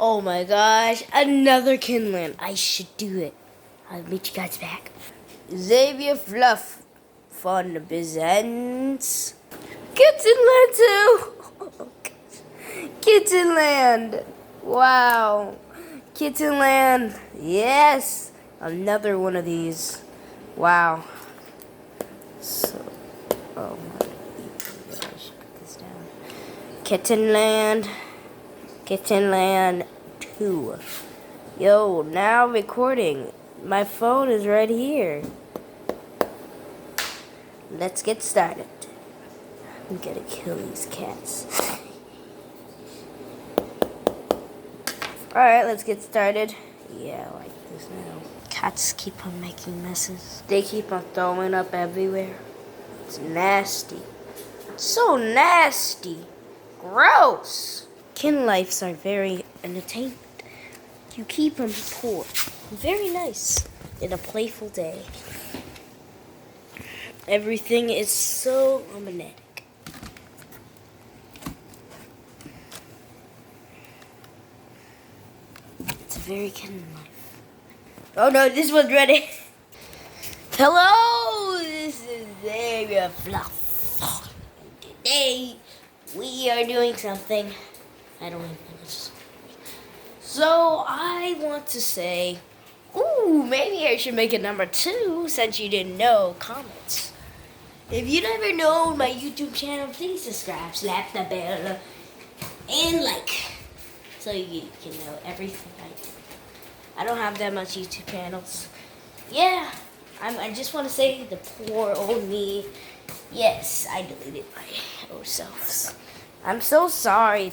Oh my gosh, another Kitten. I should do it. I'll meet you guys back. Xavier Fluff Fun presents Kittenland 2. Kittenland. Wow. Kittenland. Yes. Another one of these. Wow. So, oh my gosh, put this down. Kittenland. Kittenland 2. Yo, now recording. My phone is right here. Let's get started. I'm gonna kill these cats. Alright, let's get started. Yeah, I like this now. Cats keep on making messes. They keep on throwing up everywhere. It's nasty. So nasty. Gross. Kin lives are very entertainment. You keep them poor. Very nice. In a playful day. Everything is so romantic. It's a very Kin life. Oh no, this one's ready. Hello, this is Xavier Fluff. Today we are doing something. I don't even finish. So I want to say, ooh, maybe I should make it number 2 since you didn't know. Comments. If you never know my YouTube channel, please subscribe, slap the bell, and like, so you can know everything I do. I don't have that much YouTube channels. Yeah, I just want to say the poor old me. Yes, I deleted my old selves. I'm so sorry.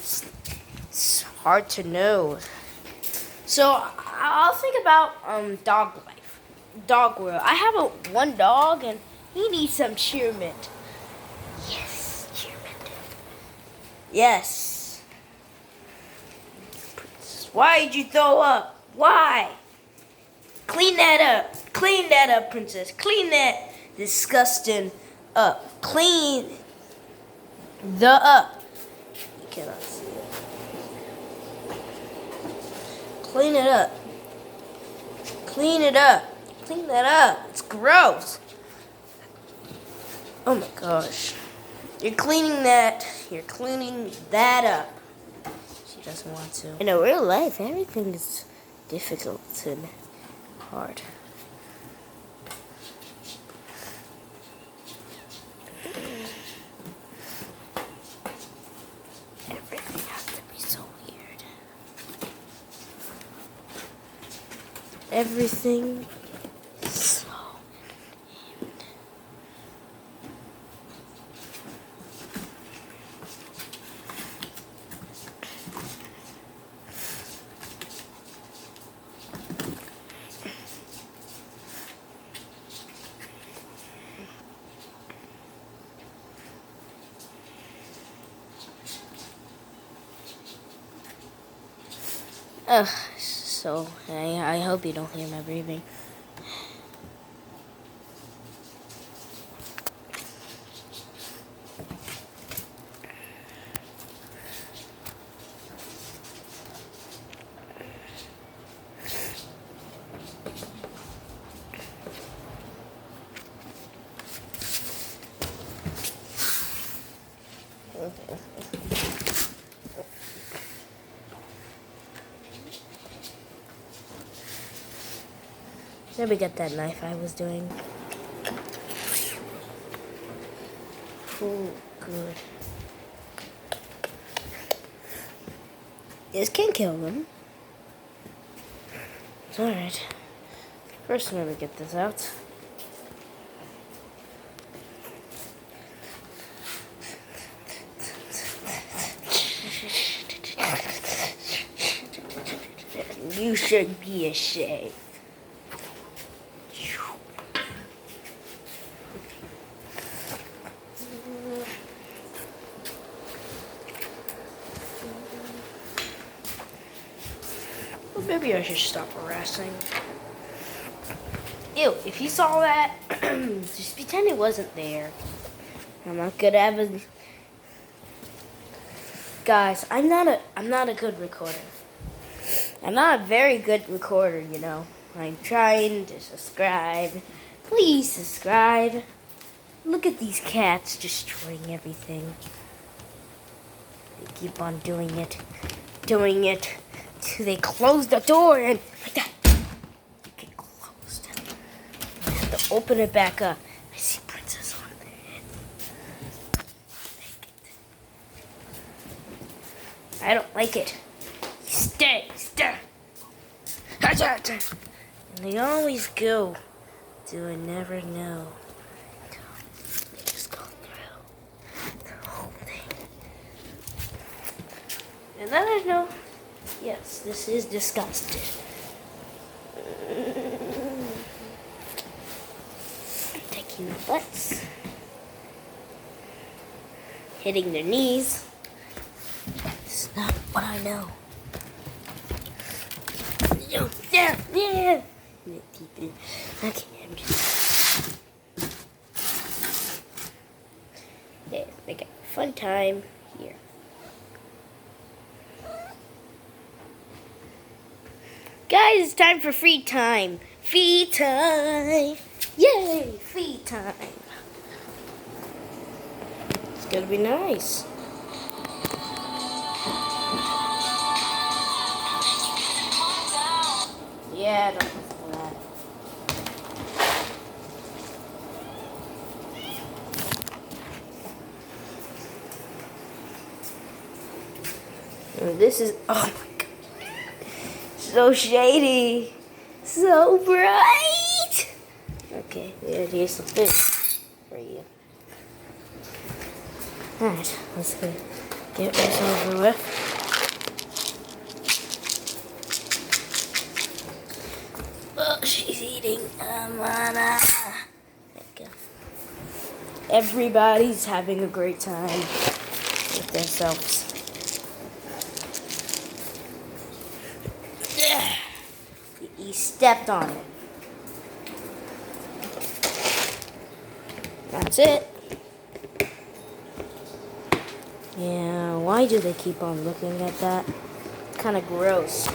It's hard to know. So I'll think about dog life, dog world. I have one dog and he needs some cheerment. Yes, cheerment. Yes. Why'd you throw up? Why? Clean that up. Clean that up, princess. Clean that disgusting up. Clean the up. You cannot see it. Clean it up. Clean it up. Clean that up. It's gross. Oh my gosh. You're cleaning that. You're cleaning that up. She doesn't want to. In a real life, everything is difficult and hard. Everything has to be so weird. Everything so weird. Ugh, so I hope you don't hear my breathing. Let me get that knife I was doing. Oh, good. This can kill them. It's alright. First, I'm gonna get this out. You should be ashamed. Well, maybe I should stop harassing. Ew, if you saw that, just pretend it wasn't there. I'm not good at it. Guys, I'm not a good recorder. I'm not a very good recorder, you know. I'm trying to subscribe. Please subscribe. Look at these cats destroying everything. They keep on doing it till they close the door and like that. Get closed. I have to open it back up. I see Princess on there. I don't like it. Stay. And they always go. Do I never know? They just go through the whole thing. And then I know, yes, this is disgusting. Taking the butts. Hitting their knees. It's not what I know. Yeah. Okay, I'm just... Yeah, make a fun time here. Guys, it's time for free time. Free time. Yay, free time. It's gonna be nice. Yeah, don't listen to that. And this is, oh my god, so shady, so bright. Okay, here's some fish for you. Alright, let's go get this over with. Oh, she's eating. There you go. Everybody's having a great time with themselves. He stepped on it. That's it. Yeah, why do they keep on looking at that? It's kind of gross.